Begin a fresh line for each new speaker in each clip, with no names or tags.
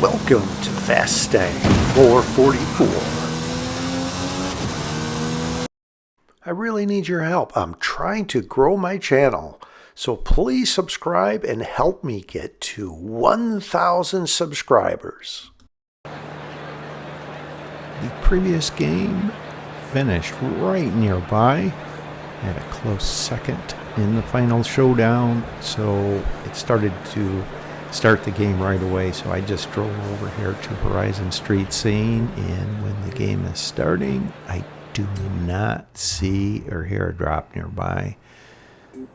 Welcome to Fastang 444. I really need your help. I'm trying to grow my channel, so please subscribe and help me get to 1,000 subscribers. The previous game finished right nearby. Had a close second in the final showdown, so it started to start the game right away. So I just drove over here to Horizon Street scene, and when the game is starting, I do not see or hear a drop nearby,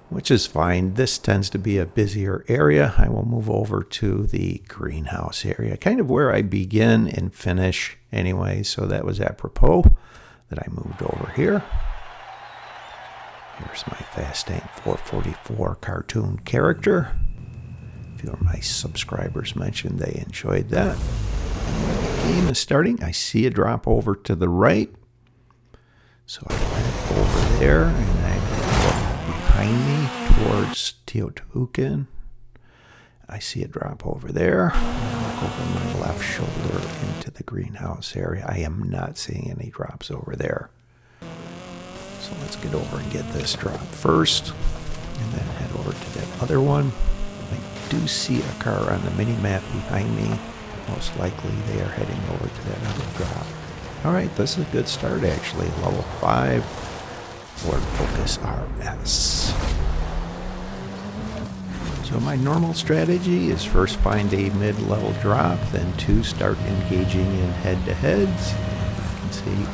which is fine. This tends to be a busier area. I will move over to the greenhouse area, kind of where I begin and finish anyway, so that was apropos that I moved over here. Here's my Fastang 444 cartoon character. A few of my subscribers mentioned they enjoyed that. And when the game is starting, I see a drop over to the right. So I went over there and I look behind me towards Teotihuacan. I see a drop over there. And I look over my left shoulder into the greenhouse area. I am not seeing any drops over there. So let's get over and get this drop first, and then head over to that other one. I do see a car on the mini-map behind me. Most likely they are heading over to that other drop. Alright, this is a good start actually. Level 5, Ford Focus RS. So my normal strategy is first find a mid-level drop, then 2, start engaging in head-to-heads. You can see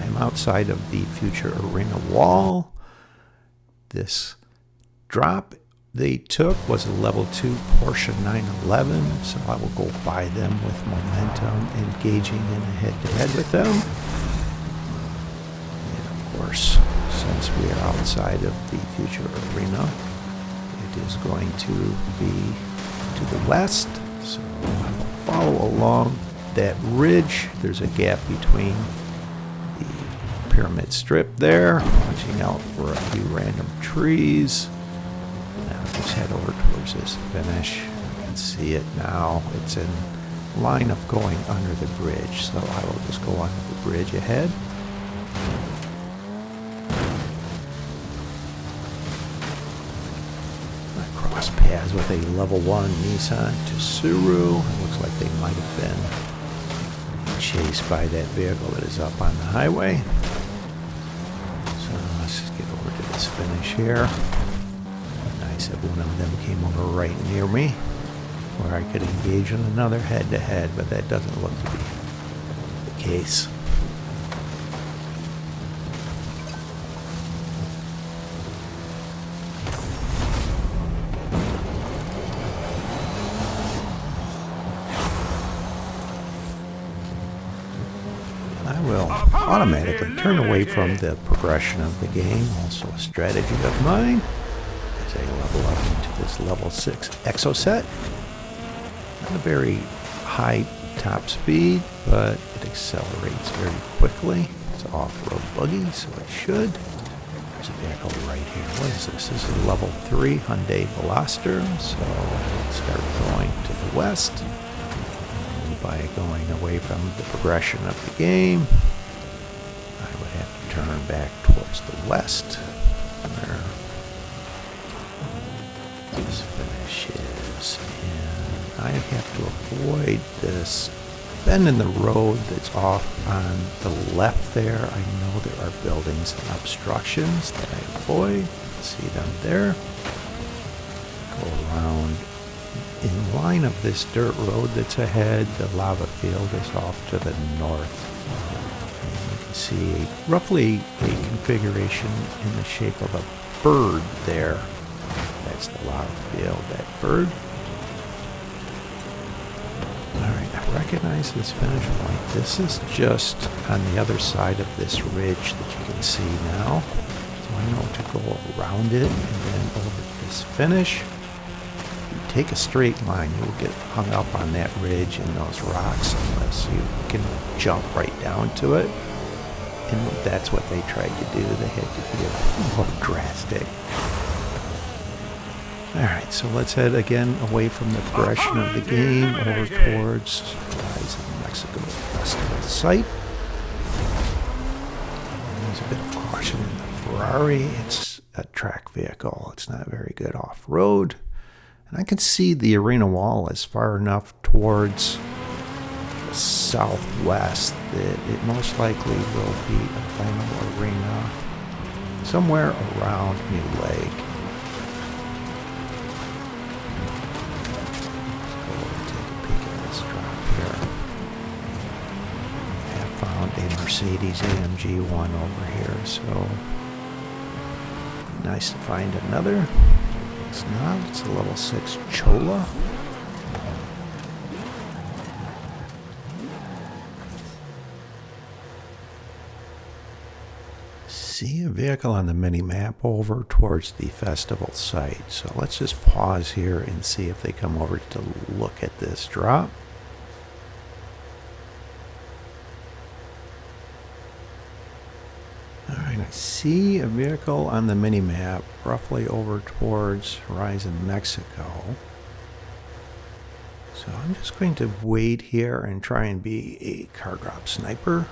I'm outside of the future arena wall. This drop they took was a level 2 Porsche 911, so I will go by them with momentum, engaging in a head-to-head with them. And of course, since we are outside of the future arena, it is going to be to the west, so I will follow along that ridge. There's a gap between the pyramid strip there, watching out for a few random trees. Now just head over towards this finish. You can see it now. It's in line of going under the bridge, so I will just go under the bridge ahead. I cross paths with a level 1 Nissan Tsuru. It looks like they might have been chased by that vehicle that is up on the highway. So let's just get over to this finish here. Nice that one of them came over right near me, where I could engage in another head-to-head, but that doesn't look to be the case. I will automatically turn away from the progression of the game, also a strategy of mine, as I level up into this level 6 Exocet. Not a very high top speed, but it accelerates very quickly. It's an off-road buggy, so it should. There's a vehicle right here. What is this? This is a level 3 Hyundai Veloster, so let's start going to the west. By going away from the progression of the game, I would have to turn back towards the west, where this finish is, and I have to avoid this bend in the road that's off on the left there. I know there are buildings and obstructions that I avoid. See them there. Go around in line of this dirt road that's ahead. The lava field is off to the north. And you can see roughly a configuration in the shape of a bird there. That's the lava field, that bird. Alright, I recognize this finish point. This is just on the other side of this ridge that you can see now. So I know to go around it and then over this finish. Take a straight line, you will get hung up on that ridge and those rocks unless you can jump right down to it. And that's what they tried to do. They had to be a little more drastic. Alright, so let's head again away from the progression of the game over towards Rise of Mexico Festival site. And there's a bit of caution in the Ferrari. It's a track vehicle. It's not very good off-road. And I can see the arena wall is far enough towards the southwest that it most likely will be a final arena somewhere around New Lake. A Mercedes AMG one over here, so nice to find another. It's not, it's a level 6 Chola. See a vehicle on the mini map over towards the festival site, so let's just pause here and see if they come over to look at this drop. I see a vehicle on the mini-map roughly over towards Horizon, Mexico. So I'm just going to wait here and try and be a car drop sniper.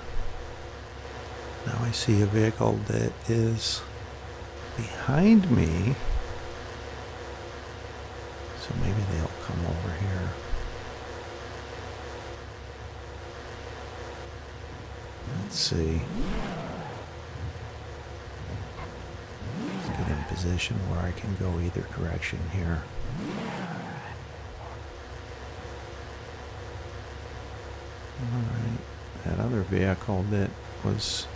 Now I see a vehicle that is behind me. So maybe they'll come over here. Let's see. Get in position where I can go either direction here. Alright, that other vehicle that was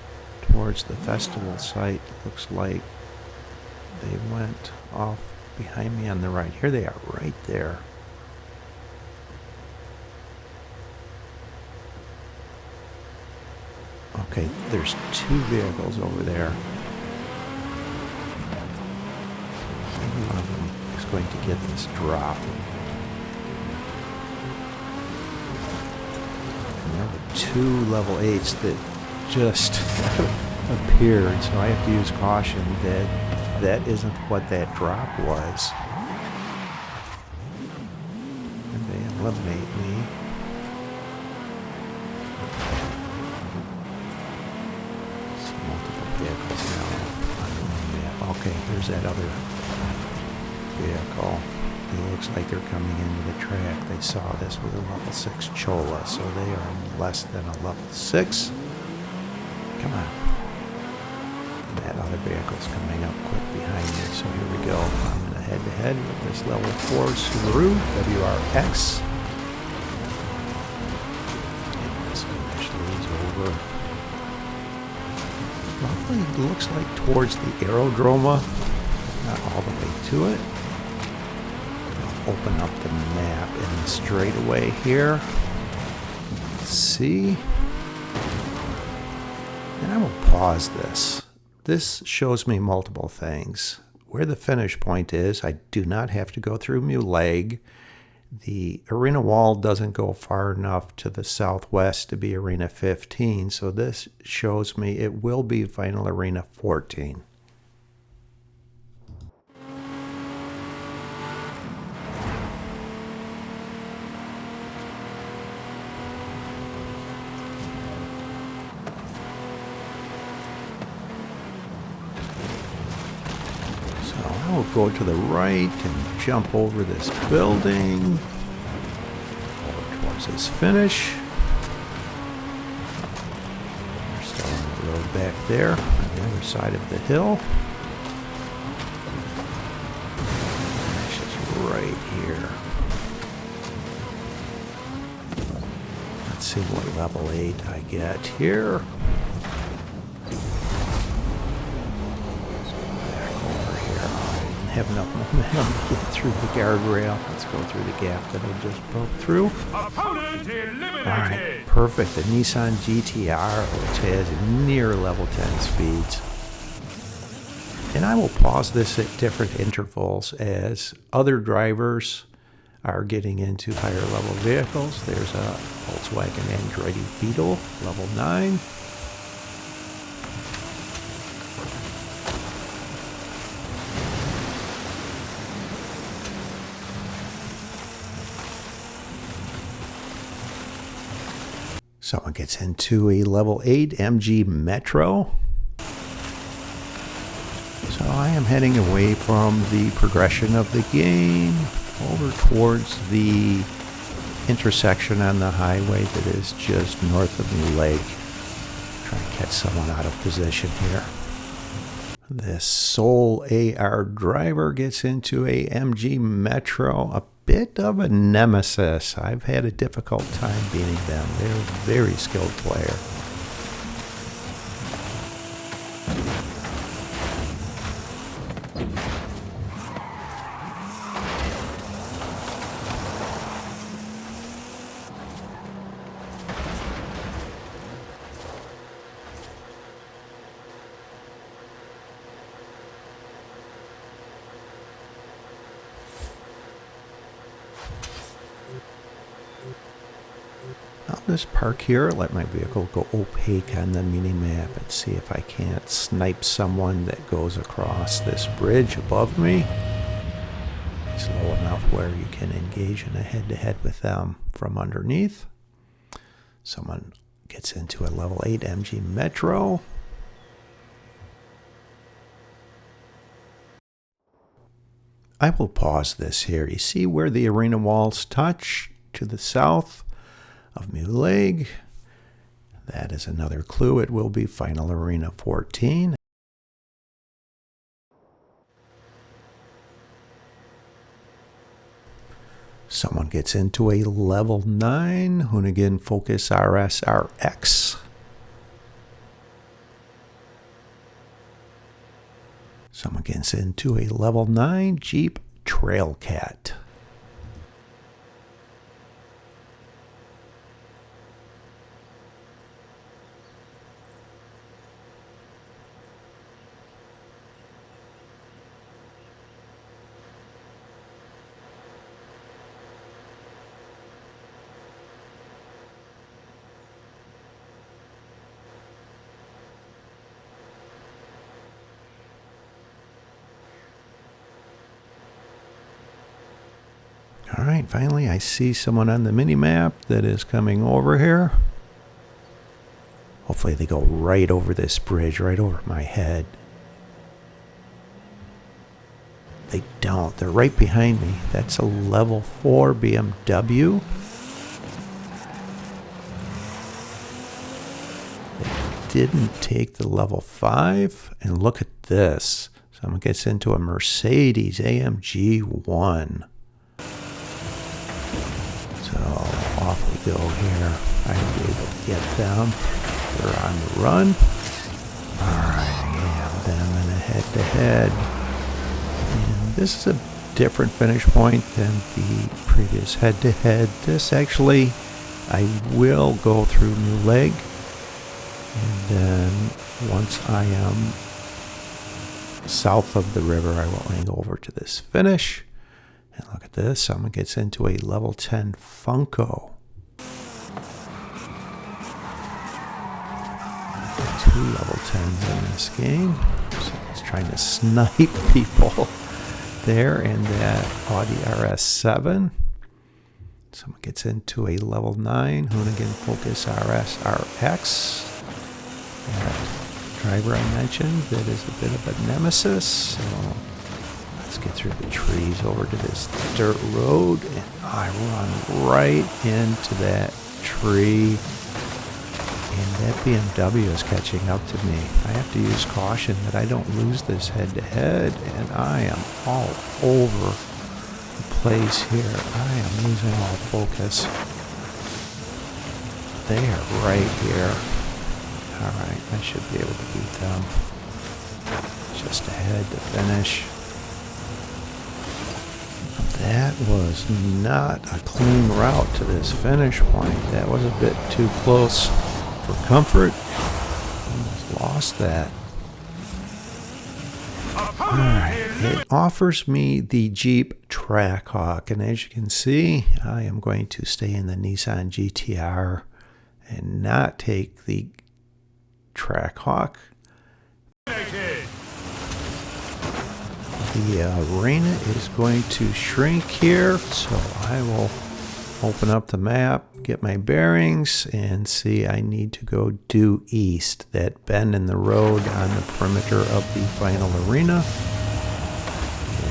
towards the festival site looks like they went off behind me on the right. Here they are, right there. Okay, there's two vehicles over there. One of them is going to get this drop. And there were two level 8s that just appeared, so I have to use caution that that isn't what that drop was. And they eliminate me. See multiple vehicles now on the map. Okay, here's that other vehicle. It looks like they're coming into the track. They saw this with a level 6 Chola, so they are less than a level 6. Come on. And that other vehicle's coming up quick behind me, so here we go. I'm in a head-to-head with this level 4 Subaru WRX. And this finish leads over. Roughly looks like towards the Aerodroma. Not all the way to it. Open up the map in the straightaway here. Let's see. And I will pause this. This shows me multiple things. Where the finish point is, I do not have to go through Muleg. The arena wall doesn't go far enough to the southwest to be Arena 15, so this shows me it will be Final Arena 14. I will go to the right and jump over this building, over towards this finish. We're still on the road back there, on the other side of the hill. Finish is right here. Let's see what level 8 I get here. Have enough momentum to get through the guardrail. Let's go through the gap that I just broke through. Alright, perfect. The Nissan GTR, which has near level 10 speeds. And I will pause this at different intervals as other drivers are getting into higher level vehicles. There's a Volkswagen Andretti Beetle, level 9. Someone gets into a level 8 AMG Metro. So I am heading away from the progression of the game over towards the intersection on the highway that is just north of New Lake. Trying to catch someone out of position here. This Soul AR driver gets into a AMG Metro, a bit of a nemesis. I've had a difficult time beating them. They're a very skilled player. I'll just park here, let my vehicle go opaque on the mini-map and see if I can't snipe someone that goes across this bridge above me. It's low enough where you can engage in a head-to-head with them from underneath. Someone gets into a level 8 AMG Metro. I will pause this here. You see where the arena walls touch to the south of New Lake? That is another clue. It will be Final Arena 14. Someone gets into a level 9 Hoonigan Focus RS RX. Someone gets into a level 9 Jeep Trailcat. All right, finally I see someone on the mini-map that is coming over here. Hopefully they go right over this bridge, right over my head. They don't. They're right behind me. That's a level 4 BMW. They didn't take the level 5. And look at this. Someone gets into a Mercedes AMG 1. So off we go here. I'll be able to get them. They're on the run. Alright, I have them in a head-to-head. And this is a different finish point than the previous head-to-head. This actually, I will go through New Lake. And then once I am south of the river, I will angle over to this finish. And look at this, someone gets into a level 10 Funco. 2 level 10s in this game. Someone's trying to snipe people there in that Audi RS7. Someone gets into a level 9 Hoonigan Focus RS RX. That driver I mentioned, that is a bit of a nemesis. So let's get through the trees over to this dirt road, and I run right into that tree, and that BMW is catching up to me. I have to use caution that I don't lose this head-to-head, and I am all over the place here. I am losing all focus. They are right here. Alright, I should be able to beat them. Just ahead to finish. That was not a clean route to this finish point. That was a bit too close for comfort. Almost lost that. Alright, it offers me the Jeep Trackhawk, and as you can see, I am going to stay in the Nissan GTR and not take the Trackhawk. The arena is going to shrink here, so I will open up the map, get my bearings, and see I need to go due east. That bend in the road on the perimeter of the final arena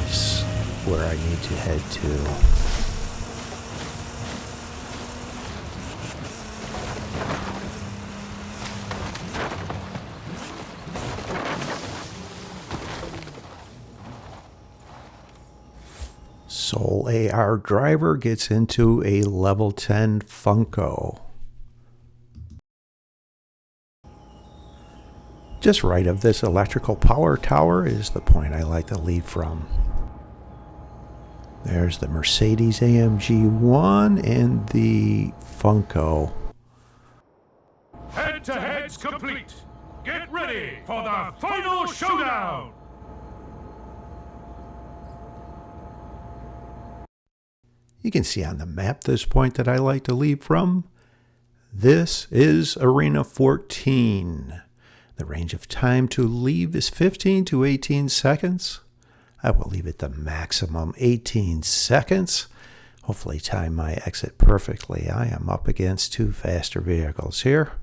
is where I need to head to. Soul AR driver gets into a level 10 Funco. Just right of this electrical power tower is the point I like to lead from. There's the Mercedes AMG 1 and the Funco.
Head-to-head's complete. Get ready for the final showdown!
You can see on the map this point that I like to leave from. This is Arena 14. The range of time to leave is 15 to 18 seconds. I will leave it the maximum 18 seconds. Hopefully time my exit perfectly. I am up against two faster vehicles here.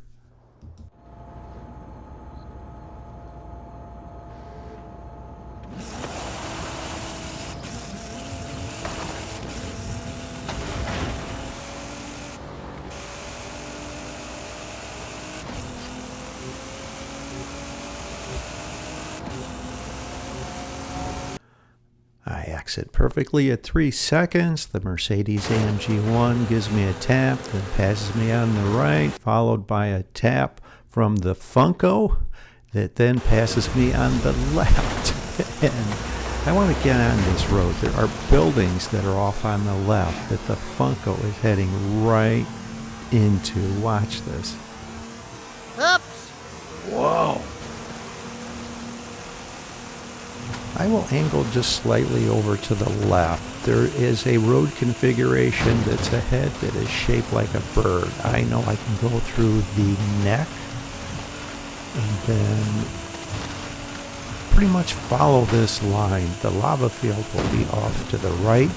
I exit perfectly at 3 seconds. The Mercedes AMG 1 gives me a tap, then passes me on the right, followed by a tap from the Funco that then passes me on the left. And I want to get on this road. There are buildings that are off on the left that the Funco is heading right into. Watch this.
Oops!
Whoa! I will angle just slightly over to the left. There is a road configuration that's ahead that is shaped like a bird. I know I can go through the neck and then pretty much follow this line. The lava field will be off to the right.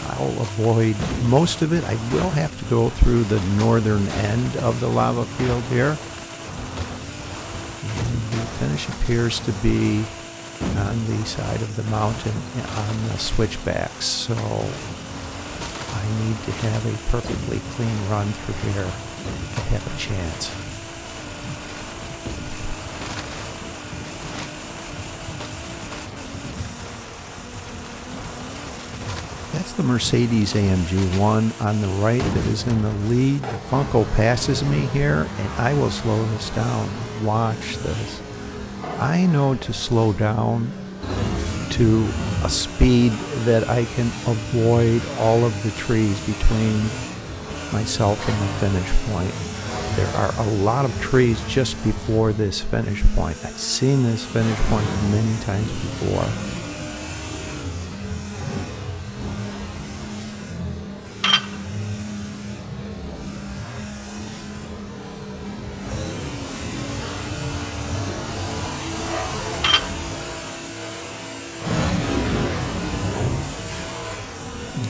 I'll avoid most of it. I will have to go through the northern end of the lava field here. And the finish appears to be on the side of the mountain on the switchbacks, so I need to have a perfectly clean run through here to have a chance. That's the Mercedes AMG 1 on the right that is in the lead. The Funco passes me here, and I will slow this down. Watch this. I know to slow down to a speed that I can avoid all of the trees between myself and the finish point. There are a lot of trees just before this finish point. I've seen this finish point many times before.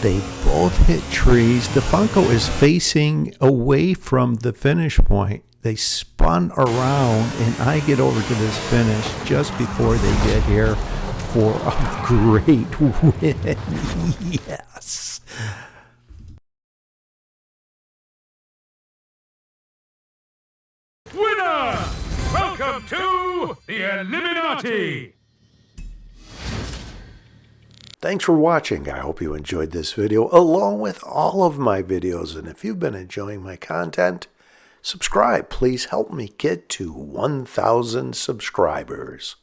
They both hit trees. The Funco is facing away from the finish point. They spun around, and I get over to this finish just before they get here for a great win. Yes.
Winner! Welcome to the Illuminati!
Thanks for watching. I hope you enjoyed this video along with all of my videos. And if you've been enjoying my content, subscribe. Please help me get to 1,000 subscribers.